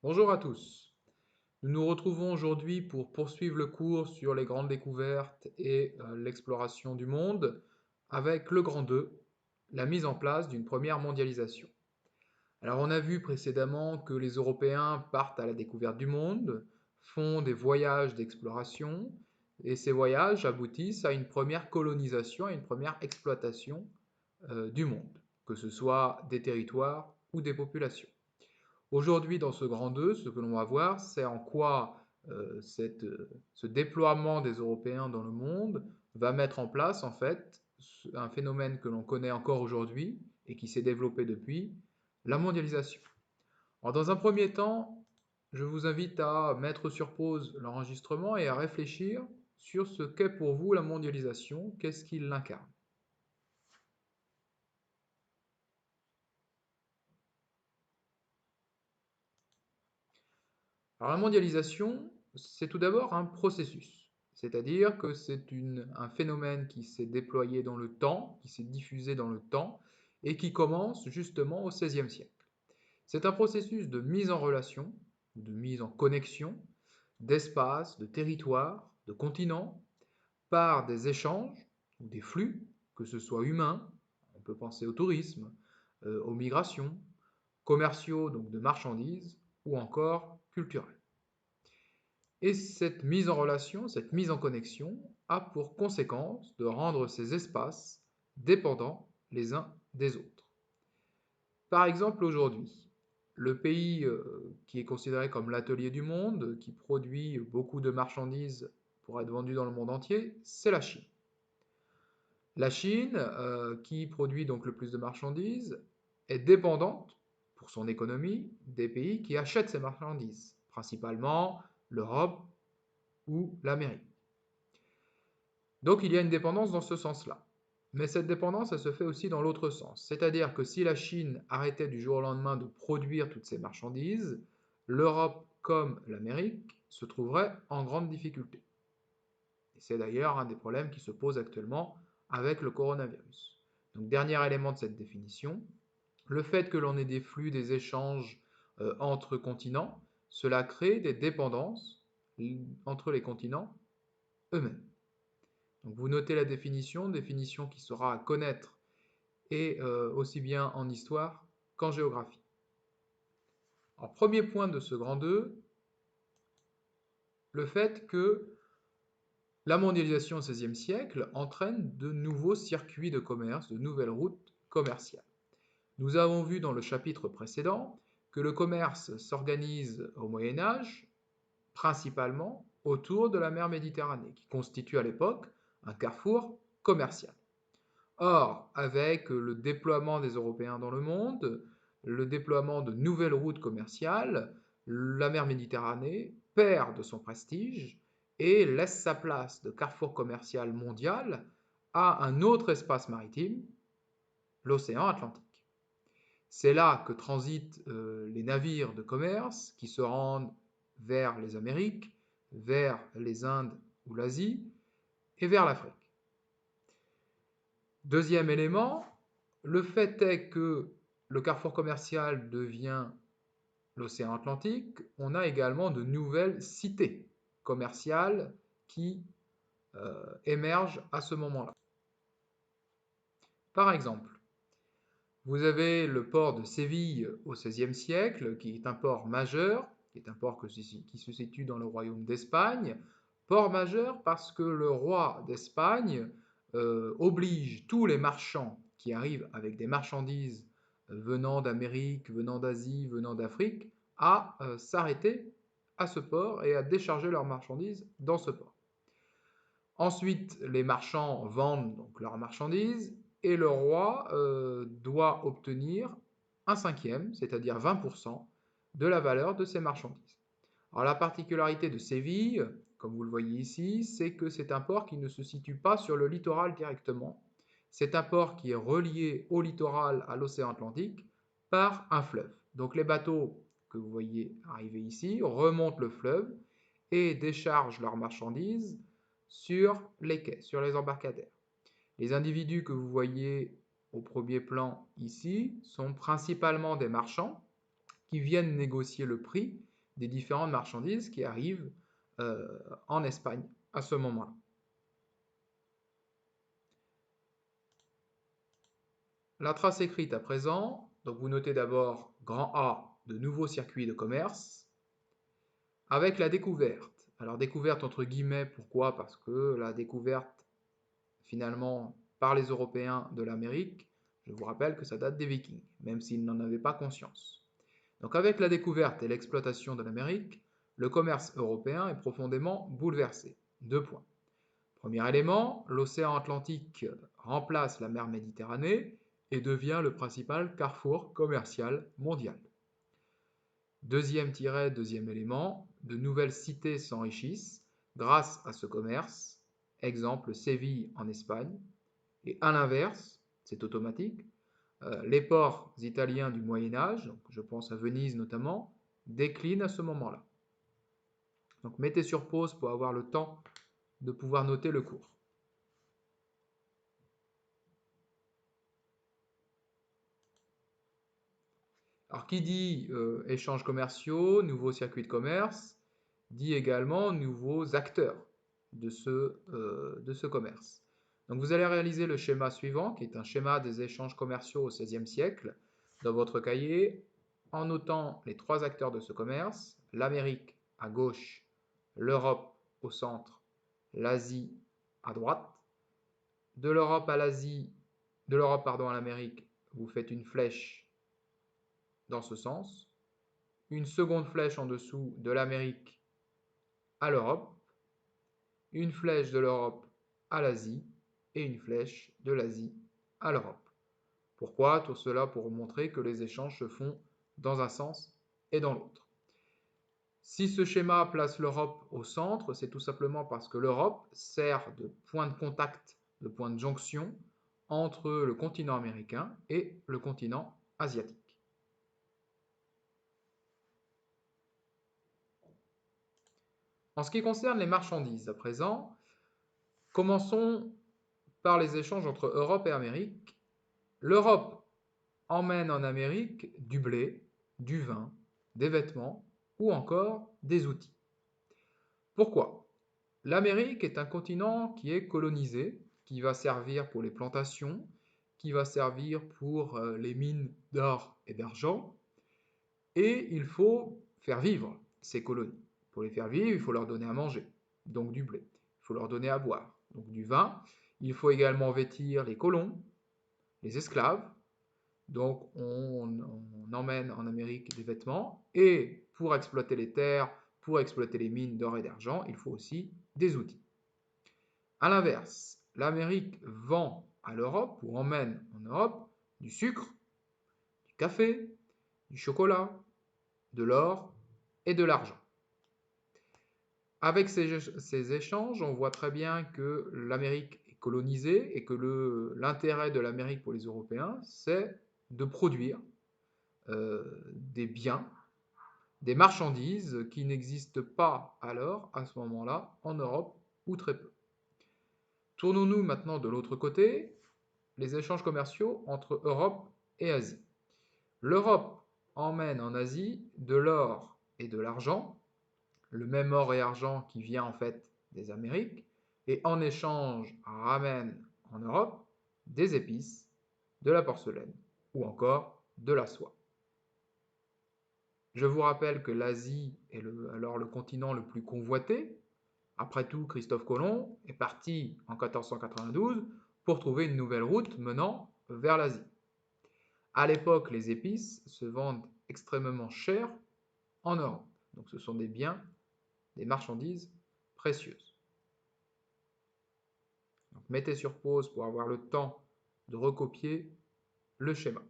Bonjour à tous. Nous nous retrouvons aujourd'hui pour poursuivre le cours sur les grandes découvertes et l'exploration du monde avec le grand 2, la mise en place d'une première mondialisation. Alors on a vu précédemment que les Européens partent à la découverte du monde, font des voyages d'exploration et ces voyages aboutissent à une première colonisation, à une première exploitation du monde, que ce soit des territoires ou des populations. Aujourd'hui, dans ce grand 2, ce que l'on va voir, c'est en quoi ce déploiement des Européens dans le monde va mettre en place, en fait, un phénomène que l'on connaît encore aujourd'hui et qui s'est développé depuis, la mondialisation. Alors, dans un premier temps, je vous invite à mettre sur pause l'enregistrement et à réfléchir sur ce qu'est pour vous la mondialisation, qu'est-ce qui l'incarne. Alors la mondialisation, c'est tout d'abord un processus, c'est-à-dire que c'est un phénomène qui s'est déployé dans le temps, qui s'est diffusé dans le temps, et qui commence justement au XVIe siècle. C'est un processus de mise en relation, de mise en connexion, d'espace, de territoire, de continent, par des échanges ou des flux, que ce soit humains, on peut penser au tourisme, aux migrations, commerciaux, donc de marchandises, ou encore culturels. Et cette mise en relation, cette mise en connexion a pour conséquence de rendre ces espaces dépendants les uns des autres. Par exemple, aujourd'hui, le pays qui est considéré comme l'atelier du monde, qui produit beaucoup de marchandises pour être vendues dans le monde entier, c'est la Chine. La Chine, qui produit donc le plus de marchandises, est dépendante, pour son économie, des pays qui achètent ces marchandises, principalement l'Europe ou l'Amérique. Donc il y a une dépendance dans ce sens-là. Mais cette dépendance, elle se fait aussi dans l'autre sens. C'est-à-dire que si la Chine arrêtait du jour au lendemain de produire toutes ces marchandises, l'Europe comme l'Amérique se trouveraient en grande difficulté. Et c'est d'ailleurs un des problèmes qui se posent actuellement avec le coronavirus. Donc dernier élément de cette définition, le fait que l'on ait des flux, des échanges entre continents, cela crée des dépendances entre les continents eux-mêmes. Donc vous notez la définition qui sera à connaître et aussi bien en histoire qu'en géographie. Alors, premier point de ce grand 2, le fait que la mondialisation au XVIe siècle entraîne de nouveaux circuits de commerce, de nouvelles routes commerciales. Nous avons vu dans le chapitre précédent que le commerce s'organise au Moyen Âge principalement autour de la mer Méditerranée, qui constitue à l'époque un carrefour commercial. Or, avec le déploiement des Européens dans le monde, le déploiement de nouvelles routes commerciales, la mer Méditerranée perd de son prestige et laisse sa place de carrefour commercial mondial à un autre espace maritime, l'océan Atlantique. C'est là que transitent les navires de commerce qui se rendent vers les Amériques, vers les Indes ou l'Asie et vers l'Afrique. Deuxième élément, le fait est que le carrefour commercial devient l'océan Atlantique, on a également de nouvelles cités commerciales qui émergent à ce moment-là. Par exemple, vous avez le port de Séville au XVIe siècle, qui est un port majeur, qui est un port qui se situe dans le royaume d'Espagne. Port majeur parce que le roi d'Espagne oblige tous les marchands qui arrivent avec des marchandises venant d'Amérique, venant d'Asie, venant d'Afrique, à s'arrêter à ce port et à décharger leurs marchandises dans ce port. Ensuite, les marchands vendent donc leurs marchandises et le roi doit obtenir un cinquième, c'est-à-dire 20% de la valeur de ces marchandises. Alors la particularité de Séville, comme vous le voyez ici, c'est que c'est un port qui ne se situe pas sur le littoral directement. C'est un port qui est relié au littoral, à l'océan Atlantique, par un fleuve. Donc les bateaux que vous voyez arriver ici remontent le fleuve et déchargent leurs marchandises sur les quais, sur les embarcadères. Les individus que vous voyez au premier plan ici sont principalement des marchands qui viennent négocier le prix des différentes marchandises qui arrivent en Espagne à ce moment-là. La trace écrite à présent, donc vous notez d'abord grand A de nouveaux circuits de commerce, avec la découverte. Alors découverte entre guillemets, pourquoi? Parce que la découverte finalement par les Européens de l'Amérique, je vous rappelle que ça date des Vikings, même s'ils n'en avaient pas conscience. Donc avec la découverte et l'exploitation de l'Amérique, le commerce européen est profondément bouleversé. 2 points. Premier élément, l'océan Atlantique remplace la mer Méditerranée et devient le principal carrefour commercial mondial. Deuxième élément, de nouvelles cités s'enrichissent grâce à ce commerce, exemple Séville en Espagne, et à l'inverse, c'est automatique, les ports italiens du Moyen-Âge, je pense à Venise notamment, déclinent à ce moment-là. Donc mettez sur pause pour avoir le temps de pouvoir noter le cours. Alors qui dit échanges commerciaux, nouveaux circuits de commerce, dit également nouveaux acteurs de ce commerce. Donc vous allez réaliser le schéma suivant, qui est un schéma des échanges commerciaux au XVIe siècle, dans votre cahier, en notant les 3 acteurs de ce commerce, l'Amérique à gauche, l'Europe au centre, l'Asie à droite. De l'Europe à l'Asie, de l'Europe à l'Amérique, vous faites une flèche dans ce sens, une seconde flèche en dessous de l'Amérique à l'Europe, une flèche de l'Europe à l'Asie et une flèche de l'Asie à l'Europe. Pourquoi? Tout cela pour vous montrer que les échanges se font dans un sens et dans l'autre. Si ce schéma place l'Europe au centre, c'est tout simplement parce que l'Europe sert de point de contact, de point de jonction entre le continent américain et le continent asiatique. En ce qui concerne les marchandises, à présent, commençons par les échanges entre Europe et Amérique. L'Europe emmène en Amérique du blé, du vin, des vêtements ou encore des outils. Pourquoi? L'Amérique est un continent qui est colonisé, qui va servir pour les plantations, qui va servir pour les mines d'or et d'argent, et il faut faire vivre ces colonies. Pour les faire vivre, il faut leur donner à manger, donc du blé. Il faut leur donner à boire, donc du vin. Il faut également vêtir les colons, les esclaves. Donc on emmène en Amérique des vêtements. Et pour exploiter les terres, pour exploiter les mines d'or et d'argent, il faut aussi des outils. A l'inverse, l'Amérique vend à l'Europe ou emmène en Europe du sucre, du café, du chocolat, de l'or et de l'argent. Avec ces échanges, on voit très bien que l'Amérique est colonisée et que l'intérêt de l'Amérique pour les Européens, c'est de produire des biens, des marchandises qui n'existent pas alors, à ce moment-là, en Europe ou très peu. Tournons-nous maintenant de l'autre côté, les échanges commerciaux entre Europe et Asie. L'Europe emmène en Asie de l'or et de l'argent, le même or et argent qui vient en fait des Amériques, et en échange ramène en Europe des épices, de la porcelaine ou encore de la soie. Je vous rappelle que l'Asie est alors le continent le plus convoité. Après tout, Christophe Colomb est parti en 1492 pour trouver une nouvelle route menant vers l'Asie. À l'époque, les épices se vendent extrêmement cher en Europe. Donc ce sont des biens, des marchandises précieuses. Donc, mettez sur pause pour avoir le temps de recopier le schéma.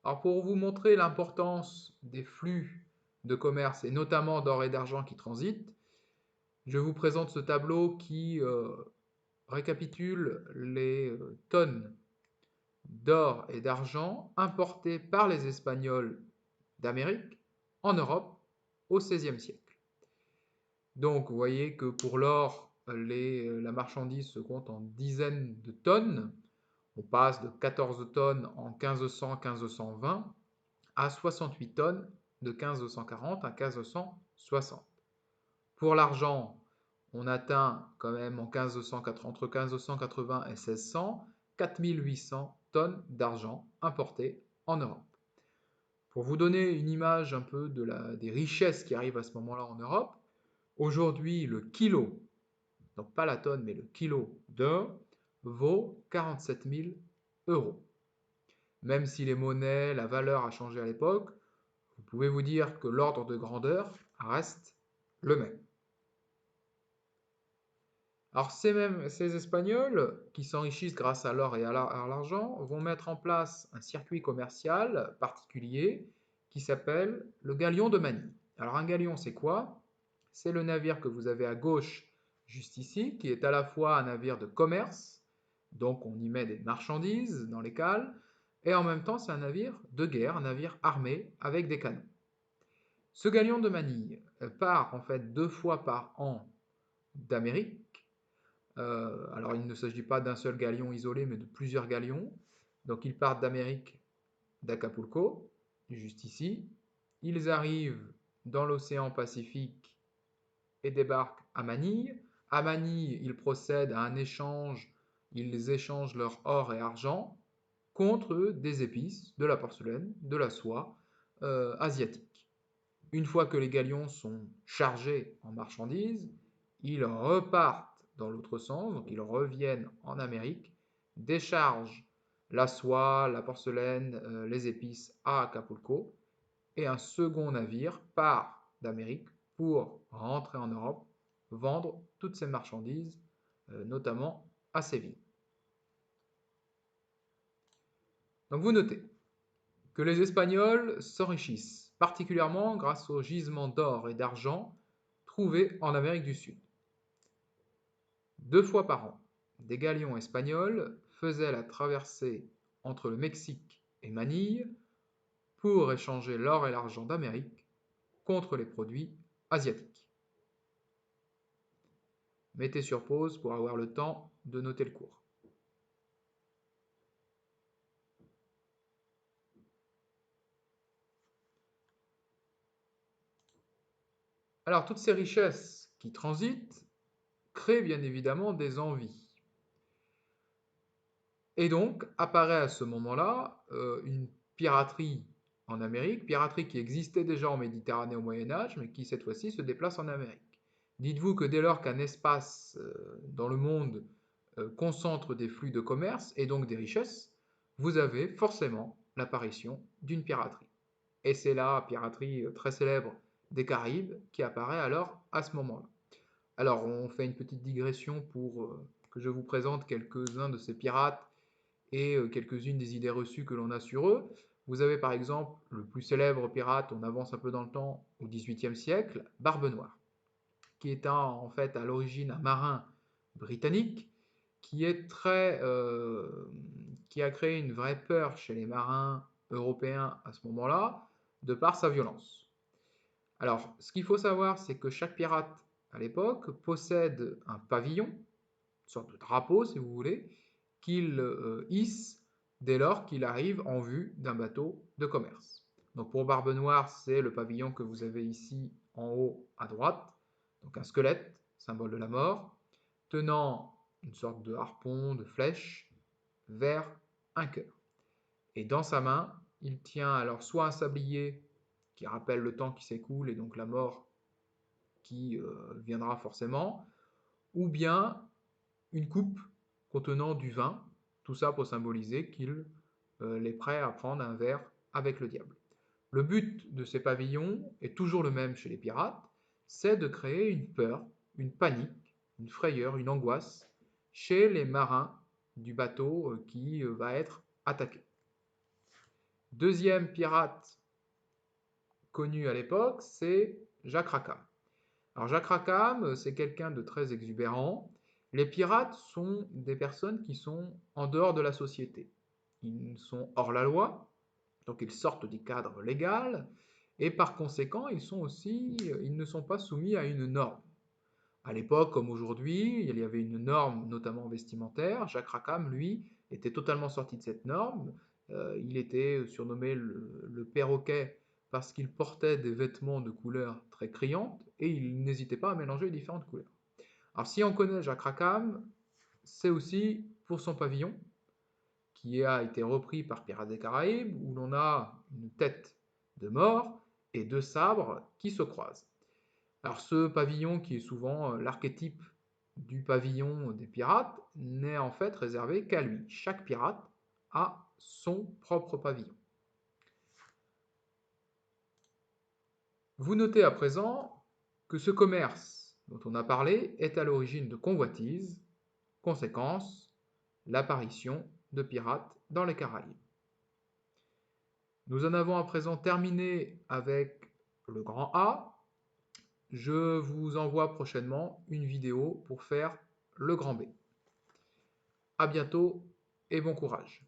Alors pour vous montrer l'importance des flux de commerce et notamment d'or et d'argent qui transitent, je vous présente ce tableau qui récapitule les tonnes d'or et d'argent importées par les Espagnols d'Amérique en Europe au XVIe siècle. Donc vous voyez que pour l'or, la marchandise se compte en dizaines de tonnes. On passe de 14 tonnes en 1500-1520 à 68 tonnes de 1540 à 1560. Pour l'argent, on atteint quand même entre 1580 et 1600 4800 tonnes d'argent importées en Europe. Pour vous donner une image un peu des richesses qui arrivent à ce moment-là en Europe, aujourd'hui le kilo, donc pas la tonne mais le kilo d'or, vaut 47 000 euros. Même si les monnaies, la valeur a changé à l'époque, vous pouvez vous dire que l'ordre de grandeur reste le même. Alors ces Espagnols, qui s'enrichissent grâce à l'or et à l'argent, vont mettre en place un circuit commercial particulier qui s'appelle le galion de Manille. Alors un galion, c'est quoi? C'est le navire que vous avez à gauche, juste ici, qui est à la fois un navire de commerce, donc on y met des marchandises dans les cales, et en même temps c'est un navire de guerre, un navire armé avec des canons. Ce galion de Manille part en fait 2 fois par an d'Amérique. Alors il ne s'agit pas d'un seul galion isolé, mais de plusieurs galions. Donc ils partent d'Amérique, d'Acapulco, juste ici. Ils arrivent dans l'océan Pacifique et débarquent à Manille. À Manille, ils procèdent à un échange, ils échangent leur or et argent contre des épices, de la porcelaine, de la soie asiatique. Une fois que les galions sont chargés en marchandises, ils repartent dans l'autre sens, donc ils reviennent en Amérique, déchargent la soie, la porcelaine, les épices à Acapulco, et un second navire part d'Amérique pour rentrer en Europe, vendre toutes ces marchandises, notamment à Séville. Donc vous notez que les Espagnols s'enrichissent, particulièrement grâce aux gisements d'or et d'argent trouvés en Amérique du Sud. 2 fois par an, des galions espagnols faisaient la traversée entre le Mexique et Manille pour échanger l'or et l'argent d'Amérique contre les produits asiatiques. Mettez sur pause pour avoir le temps de noter le cours. Alors, toutes ces richesses qui transitent créent bien évidemment des envies. Et donc, apparaît à ce moment-là une piraterie en Amérique, piraterie qui existait déjà en Méditerranée au Moyen-Âge, mais qui cette fois-ci se déplace en Amérique. Dites-vous que dès lors qu'un espace dans le monde concentre des flux de commerce et donc des richesses, vous avez forcément l'apparition d'une piraterie. Et c'est la piraterie très célèbre des Caraïbes qui apparaît alors à ce moment-là. Alors, on fait une petite digression pour que je vous présente quelques-uns de ces pirates et quelques-unes des idées reçues que l'on a sur eux. Vous avez par exemple le plus célèbre pirate, on avance un peu dans le temps, au XVIIIe siècle, Barbe Noire, qui est en fait à l'origine un marin britannique qui qui a créé une vraie peur chez les marins européens à ce moment-là, de par sa violence. Alors, ce qu'il faut savoir, c'est que chaque pirate à l'époque possède un pavillon, une sorte de drapeau si vous voulez, qu'il hisse dès lors qu'il arrive en vue d'un bateau de commerce. Donc pour Barbe Noire, c'est le pavillon que vous avez ici en haut à droite, donc un squelette, symbole de la mort, tenant une sorte de harpon, de flèche, vers un cœur. Et dans sa main, il tient alors soit un sablier qui rappelle le temps qui s'écoule et donc la mort qui viendra forcément, ou bien une coupe contenant du vin, tout ça pour symboliser qu'il est prêt à prendre un verre avec le diable. Le but de ces pavillons est toujours le même chez les pirates, c'est de créer une peur, une panique, une frayeur, une angoisse chez les marins du bateau qui va être attaqué. Deuxième pirate connu à l'époque, c'est Jacques Rackham. Alors Jacques Rackham, c'est quelqu'un de très exubérant. Les pirates sont des personnes qui sont en dehors de la société. Ils sont hors la loi, donc ils sortent du cadre légal, et par conséquent, ils ne sont pas soumis à une norme. À l'époque, comme aujourd'hui, il y avait une norme, notamment vestimentaire. Jacques Rackham, lui, était totalement sorti de cette norme. Il était surnommé le perroquet parce qu'il portait des vêtements de couleurs très criantes et il n'hésitait pas à mélanger les différentes couleurs. Alors si on connaît Jacques Rackham, c'est aussi pour son pavillon, qui a été repris par Pirates des Caraïbes, où l'on a une tête de mort et deux sabres qui se croisent. Alors ce pavillon, qui est souvent l'archétype du pavillon des pirates, n'est en fait réservé qu'à lui. Chaque pirate a son propre pavillon. Vous notez à présent que ce commerce dont on a parlé est à l'origine de convoitises, conséquence, l'apparition de pirates dans les Caraïbes. Nous en avons à présent terminé avec le grand A. Je vous envoie prochainement une vidéo pour faire le grand B. À bientôt et bon courage.